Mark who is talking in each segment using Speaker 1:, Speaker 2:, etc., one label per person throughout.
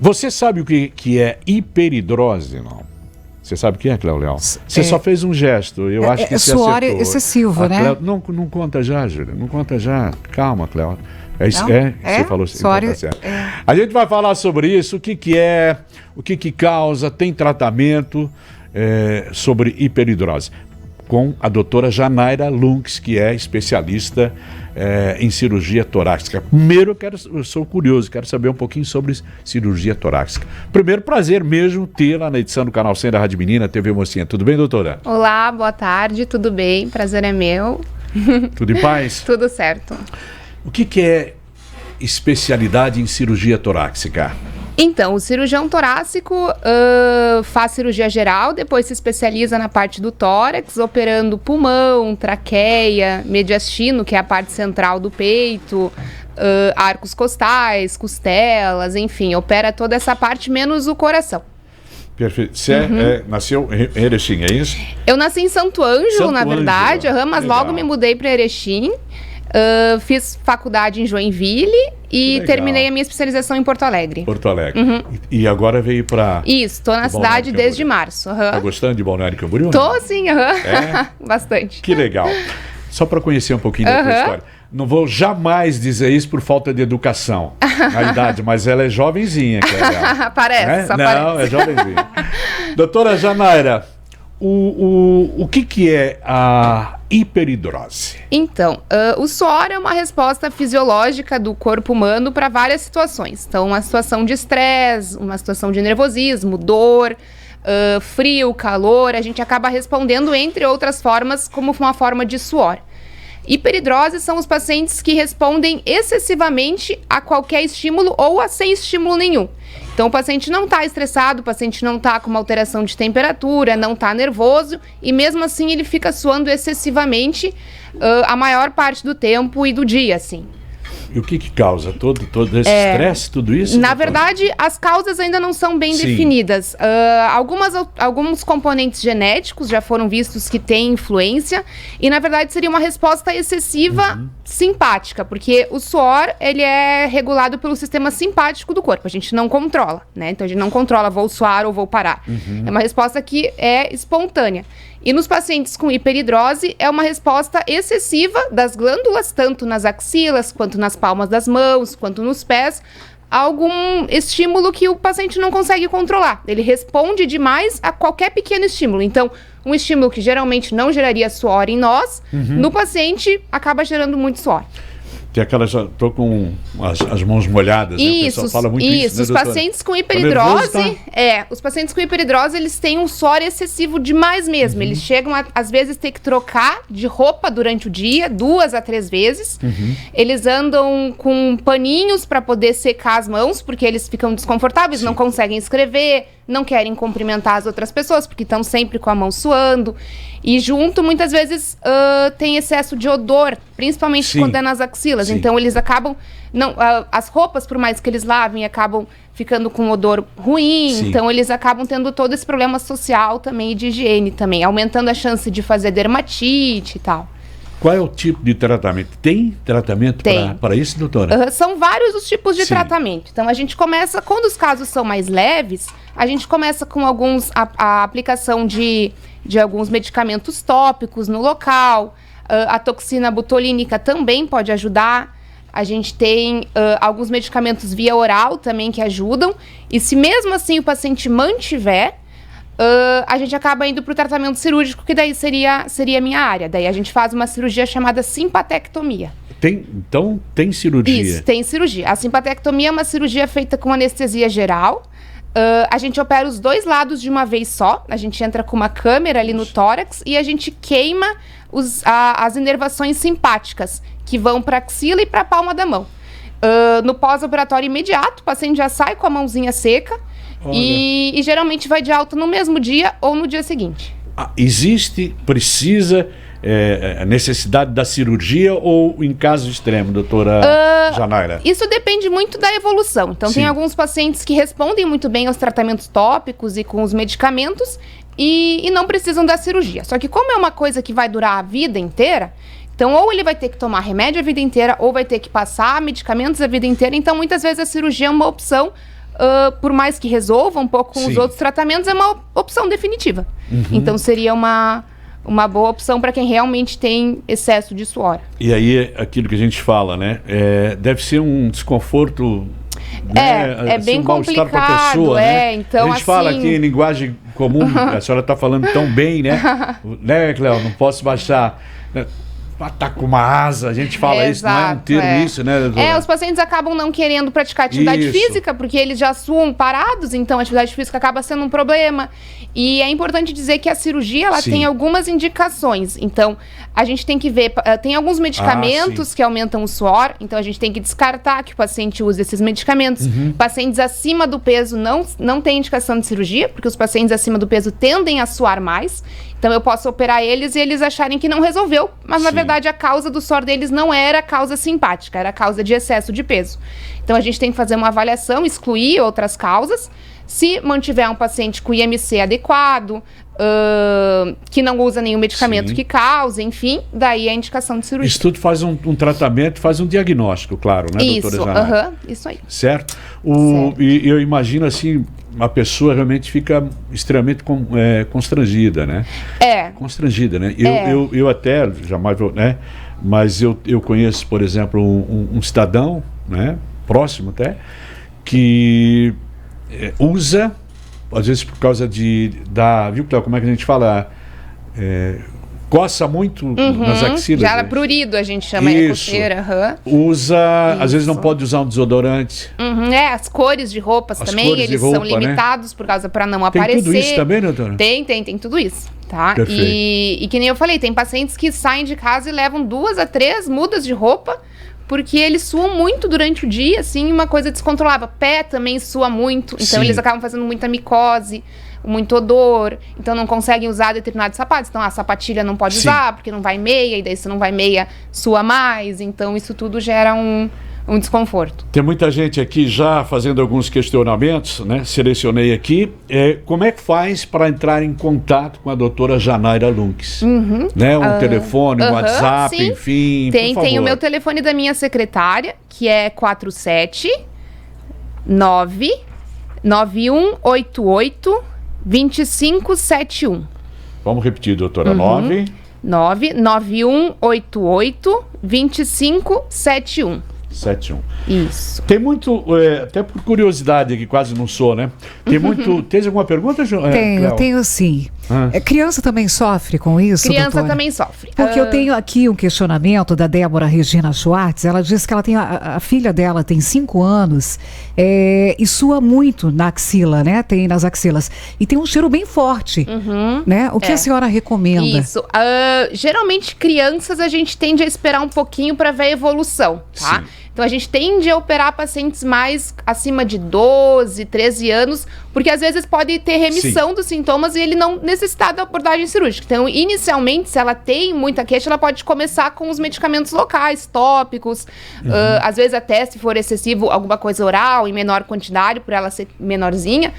Speaker 1: Você sabe o que é hiperidrose, não? Você sabe o que é, Cléo Leal? Você só fez um gesto, eu acho que você acertou.
Speaker 2: Suor excessivo, né?
Speaker 1: Cléo, não conta já, Júlia, não conta já. Calma, Cléo. Você falou assim.
Speaker 2: Suor,
Speaker 1: então tá A gente vai falar sobre isso, o que é, o que causa, tem tratamento sobre hiperidrose. Com a doutora Janaira Lunks, que é especialista em cirurgia torácica. Primeiro, eu sou curioso, quero saber um pouquinho sobre cirurgia torácica. Primeiro, prazer mesmo tê-la na edição do Canal 100 da Rádio Menina, TV Mocinha. Tudo bem, doutora?
Speaker 3: Olá, boa tarde, tudo bem? Prazer é meu.
Speaker 1: Tudo em paz?
Speaker 3: Tudo certo.
Speaker 1: O que é especialidade em cirurgia torácica?
Speaker 3: Então, o cirurgião torácico faz cirurgia geral, depois se especializa na parte do tórax, operando pulmão, traqueia, mediastino, que é a parte central do peito, arcos costais, costelas, enfim, opera toda essa parte, menos o coração.
Speaker 1: Perfeito. Você nasceu em Erechim, é isso?
Speaker 3: Eu nasci em Santo Ângelo, na verdade, mas
Speaker 1: legal.
Speaker 3: Logo me mudei para Erechim. Fiz faculdade em Joinville e terminei a minha especialização em Porto Alegre.
Speaker 1: Porto Alegre. E agora veio para...
Speaker 3: Isso, tô na cidade desde março.
Speaker 1: Tá gostando de Balneário Camboriú?
Speaker 3: Tô sim, bastante.
Speaker 1: Que legal. Só para conhecer um pouquinho da tua história. Não vou jamais dizer isso por falta de educação na idade, mas ela é jovenzinha.
Speaker 3: Parece,
Speaker 1: Não, é jovenzinha. Doutora Janaira, o que é a hiperidrose?
Speaker 3: Então, o suor é uma resposta fisiológica do corpo humano para várias situações. Então, uma situação de estresse, uma situação de nervosismo, dor, frio, calor, a gente acaba respondendo, entre outras formas, como uma forma de suor. Hiperidrose são os pacientes que respondem excessivamente a qualquer estímulo ou a sem estímulo nenhum. Então, o paciente não está estressado, o paciente não está com uma alteração de temperatura, não está nervoso e mesmo assim ele fica suando excessivamente a maior parte do tempo e do dia, assim.
Speaker 1: E o que causa todo esse estresse, tudo isso?
Speaker 3: Na verdade, as causas ainda não são bem definidas. Alguns componentes genéticos já foram vistos que têm influência e, na verdade, seria uma resposta excessiva simpática, porque o suor, ele é regulado pelo sistema simpático do corpo. A gente não controla, né? Então, a gente não controla, vou suar ou vou parar. É uma resposta que é espontânea. E nos pacientes com hiperidrose, é uma resposta excessiva das glândulas, tanto nas axilas, quanto nas palmas das mãos, quanto nos pés, a algum estímulo que o paciente não consegue controlar. Ele responde demais a qualquer pequeno estímulo. Então, um estímulo que geralmente não geraria suor em nós, no paciente acaba gerando muito suor.
Speaker 1: Tem aquelas, tô com as mãos molhadas, né? O pessoal fala muito isso, né,
Speaker 3: os pacientes com hiperidrose, os pacientes com hiperidrose, eles têm um suor excessivo demais mesmo. Eles chegam a, às vezes, ter que trocar de roupa durante o dia, 2 a 3 vezes. Eles andam com paninhos para poder secar as mãos, porque eles ficam desconfortáveis, não conseguem escrever, não querem cumprimentar as outras pessoas, porque estão sempre com a mão suando. E junto, muitas vezes, tem excesso de odor, principalmente quando é nas axilas. Então, eles acabam... as roupas, por mais que eles lavem, acabam ficando com odor ruim. Então, eles acabam tendo todo esse problema social também e de higiene também, aumentando a chance de fazer dermatite e tal.
Speaker 1: Qual é o tipo de tratamento? Tem tratamento para isso, doutora?
Speaker 3: São vários os tipos de tratamento. Então, a gente começa, quando os casos são mais leves, a gente começa com a aplicação de alguns medicamentos tópicos no local. A toxina botulínica também pode ajudar. A gente tem alguns medicamentos via oral também que ajudam. E se mesmo assim o paciente mantiver, a gente acaba indo para o tratamento cirúrgico, que daí seria a minha área. Daí a gente faz uma cirurgia chamada simpatectomia.
Speaker 1: Então tem cirurgia?
Speaker 3: Isso, tem cirurgia. A simpatectomia é uma cirurgia feita com anestesia geral. A gente opera os 2 lados de uma vez só. A gente entra com uma câmera ali no tórax e a gente queima as inervações simpáticas, que vão para a axila e para a palma da mão. No pós-operatório imediato, o paciente já sai com a mãozinha seca e geralmente vai de alta no mesmo dia ou no dia seguinte.
Speaker 1: Precisa a necessidade da cirurgia ou em caso extremo, doutora Janaira?
Speaker 3: Isso depende muito da evolução. Então, tem alguns pacientes que respondem muito bem aos tratamentos tópicos e com os medicamentos e não precisam da cirurgia. Só que como é uma coisa que vai durar a vida inteira, então ou ele vai ter que tomar remédio a vida inteira ou vai ter que passar medicamentos a vida inteira. Então, muitas vezes a cirurgia é uma opção por mais que resolva um pouco com os outros tratamentos, é uma opção definitiva. Então seria uma boa opção para quem realmente tem excesso de suor.
Speaker 1: E aí, aquilo que a gente fala, né? Deve ser um desconforto, né?
Speaker 3: É bem complicado,
Speaker 1: para a pessoa, né?
Speaker 3: Então,
Speaker 1: a gente fala aqui em linguagem comum, a senhora está falando tão bem, né? Né, Cléo? Não posso baixar... Tá com uma asa, a gente fala isso, não é um termo isso, né, doutora?
Speaker 3: Os pacientes acabam não querendo praticar atividade física, porque eles já suam parados, então a atividade física acaba sendo um problema. E é importante dizer que a cirurgia, ela tem algumas indicações. Então, a gente tem que ver, tem alguns medicamentos que aumentam o suor, então a gente tem que descartar que o paciente use esses medicamentos. Pacientes acima do peso não tem indicação de cirurgia, porque os pacientes acima do peso tendem a suar mais. Então eu posso operar eles e eles acharem que não resolveu, mas na verdade a causa do suor deles não era causa simpática, era causa de excesso de peso. Então a gente tem que fazer uma avaliação, excluir outras causas. Se mantiver um paciente com IMC adequado, que não usa nenhum medicamento que cause, enfim, daí a indicação de cirurgia.
Speaker 1: Isso tudo faz um tratamento, faz um diagnóstico, claro, né, doutora Janayra?
Speaker 3: Isso aí.
Speaker 1: Certo? E eu imagino assim, a pessoa realmente fica extremamente constrangida, né? Constrangida, né? Eu até, jamais vou, né? Mas eu conheço, por exemplo, um cidadão, né? Próximo até, que usa, às vezes por causa viu, Cléo, como é que a gente fala? Coça muito nas axilas.
Speaker 3: Já prurido, a gente chama de coceira.
Speaker 1: Usa, às vezes não pode usar um desodorante.
Speaker 3: As cores de roupas também, eles são limitados, por causa para não aparecer.
Speaker 1: Tem tudo isso também, doutora?
Speaker 3: Tem tudo isso, tá? E que nem eu falei, tem pacientes que saem de casa e levam 2 a 3 mudas de roupa, porque eles suam muito durante o dia, assim, uma coisa descontrolável. Pé também sua muito, então eles acabam fazendo muita micose, muito odor, então não conseguem usar determinados sapatos. Então a sapatilha não pode usar, porque não vai meia, e daí se não vai meia, sua mais. Então isso tudo gera um desconforto.
Speaker 1: Tem muita gente aqui já fazendo alguns questionamentos, né? Selecionei aqui. Como é que faz para entrar em contato com a doutora Janayra Lunks? Né? Um telefone, um WhatsApp, enfim, por favor.
Speaker 3: Tem o meu telefone da minha secretária, que é 479-9188-2571.
Speaker 1: Vamos repetir, doutora.
Speaker 3: 99188-2571.
Speaker 1: 71.
Speaker 3: Isso.
Speaker 1: Tem muito, até por curiosidade aqui, quase não sou, né? Tem muito. Tem alguma pergunta,
Speaker 2: Tenho sim. Criança também sofre com isso,
Speaker 3: Criança
Speaker 2: doutora?
Speaker 3: também sofre.
Speaker 2: Porque eu tenho aqui um questionamento da Débora Regina Schwartz. Ela diz que ela tem a filha dela tem 5 anos e sua muito na axila, né? Tem nas axilas. E tem um cheiro bem forte, né? O que a senhora recomenda?
Speaker 3: Isso. Geralmente, crianças, a gente tende a esperar um pouquinho para ver a evolução, tá? Então, a gente tende a operar pacientes mais acima de 12, 13 anos, porque às vezes pode ter remissão dos sintomas e ele não necessitar da abordagem cirúrgica. Então, inicialmente, se ela tem muita queixa, ela pode começar com os medicamentos locais, tópicos, às vezes até, se for excessivo, alguma coisa oral, em menor quantidade, por ela ser menorzinha.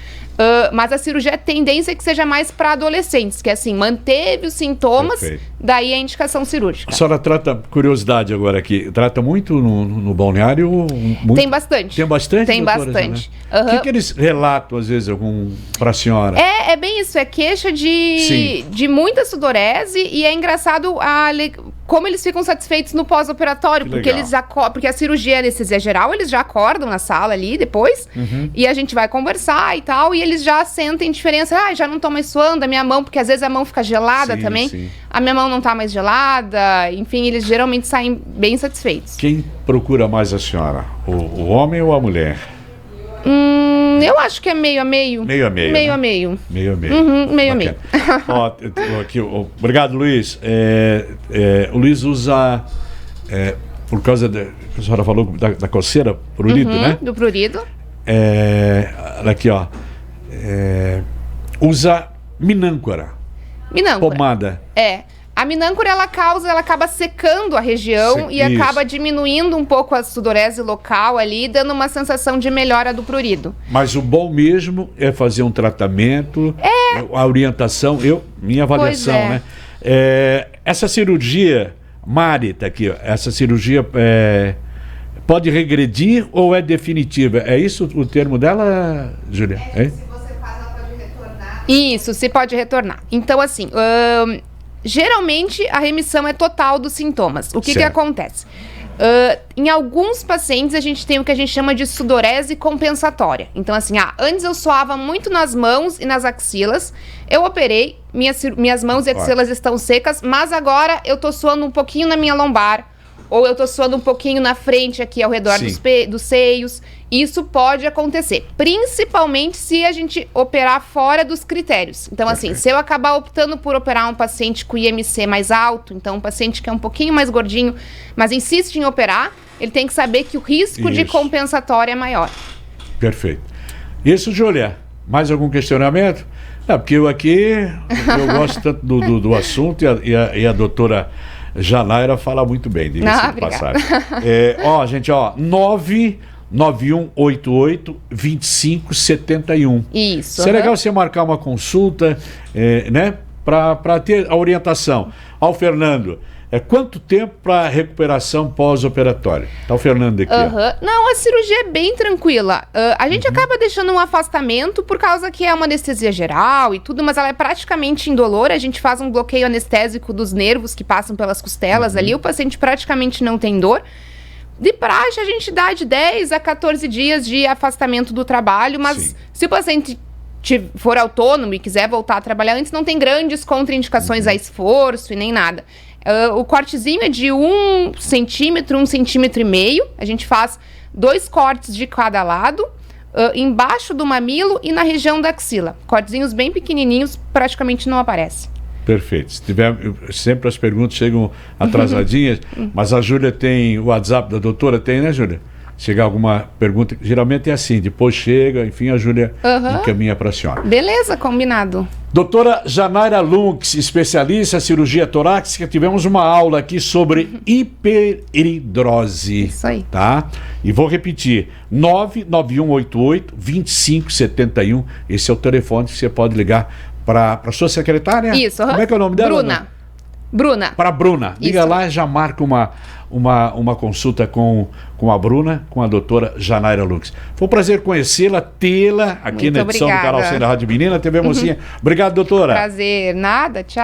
Speaker 3: Mas a cirurgia, a tendência é que seja mais para adolescentes, que assim, manteve os sintomas, daí a indicação cirúrgica.
Speaker 1: A senhora trata, curiosidade agora aqui, trata muito no balneário? Muito?
Speaker 3: Tem bastante.
Speaker 1: Tem bastante?
Speaker 3: Tem bastante.
Speaker 1: O que eles relatam, às vezes, para a senhora?
Speaker 3: É bem isso, é queixa de muita sudorese, e é engraçado como eles ficam satisfeitos no pós-operatório, porque a cirurgia é anestesia geral, eles já acordam na sala ali depois, e a gente vai conversar e tal, e eles já sentem diferença. Já não tô mais suando a minha mão, porque às vezes a mão fica gelada também. A minha mão não tá mais gelada, enfim, eles geralmente saem bem saticeitos.
Speaker 1: Quem procura mais a senhora? O homem ou a mulher?
Speaker 3: Eu acho que é meio a meio.
Speaker 1: Meio a meio.
Speaker 3: Meio a meio.
Speaker 1: Meio a meio.
Speaker 3: Meio a meio.
Speaker 1: Obrigado, Luiz. O Luiz usa, por causa que a senhora falou da coceira, prurido, né?
Speaker 3: Do prurido.
Speaker 1: Aqui, ó. Usa minâncora. Pomada.
Speaker 3: A minâncora, ela acaba secando a região e acaba diminuindo um pouco a sudorese local ali, dando uma sensação de melhora do prurido.
Speaker 1: Mas o bom mesmo é fazer um tratamento, a orientação, minha avaliação, né? Essa cirurgia, Mari, tá aqui, ó, essa cirurgia pode regredir ou é definitiva? É isso o termo dela, Júlia?
Speaker 3: Se você faz, ela pode retornar. Isso, se pode retornar. Então, assim, geralmente a remissão é total dos sintomas. O que acontece? Em alguns pacientes a gente tem o que a gente chama de sudorese compensatória. Então assim, antes eu suava muito nas mãos e nas axilas, eu operei, minhas mãos e axilas estão secas, mas agora eu tô suando um pouquinho na minha lombar, ou eu tô suando um pouquinho na frente aqui ao redor dos seios. Isso pode acontecer, principalmente se a gente operar fora dos critérios. Então, assim, se eu acabar optando por operar um paciente com IMC mais alto, então um paciente que é um pouquinho mais gordinho, mas insiste em operar, ele tem que saber que o risco de compensatória é maior.
Speaker 1: Perfeito. Isso, Júlia, mais algum questionamento? Não, porque eu gosto tanto do assunto e a doutora Janaira fala muito bem disso de passagem. Gente, 99188-2571.
Speaker 3: Isso.
Speaker 1: Seria legal você marcar uma consulta, né? Para ter a orientação. Ao Fernando, quanto tempo para recuperação pós-operatória? Tá o Fernando aqui.
Speaker 3: Não, a cirurgia é bem tranquila. A gente acaba deixando um afastamento por causa que é uma anestesia geral e tudo, mas ela é praticamente indolor. A gente faz um bloqueio anestésico dos nervos que passam pelas costelas ali. O paciente praticamente não tem dor. De praxe, a gente dá de 10 a 14 dias de afastamento do trabalho, mas se o paciente for autônomo e quiser voltar a trabalhar antes, não tem grandes contraindicações a esforço e nem nada. O cortezinho é de 1 centímetro, 1,5 centímetros. A gente faz 2 cortes de cada lado, embaixo do mamilo e na região da axila. Cortezinhos bem pequenininhos, praticamente não aparecem.
Speaker 1: Perfeito. Se tiver, sempre as perguntas chegam atrasadinhas, mas a Júlia tem o WhatsApp da doutora, tem, né, Júlia? Chegar alguma pergunta, geralmente é assim, depois chega, enfim, a Júlia encaminha para a senhora.
Speaker 3: Beleza, combinado.
Speaker 1: Doutora Janaira Lunks, especialista em cirurgia torácica, tivemos uma aula aqui sobre hiperidrose.
Speaker 3: Isso aí.
Speaker 1: Tá? E vou repetir, 99188-2571, esse é o telefone que você pode ligar para a sua secretária?
Speaker 3: Isso.
Speaker 1: Como é que é o nome dela?
Speaker 3: Bruna.
Speaker 1: Para a Bruna. Liga lá e já marca uma consulta com a Bruna, com a doutora Janaira Lunks. Foi um prazer conhecê-la, tê-la aqui na edição do canal Cena Rádio Menina, TV Mocinha. Obrigado, doutora.
Speaker 3: Prazer. Nada, tchau.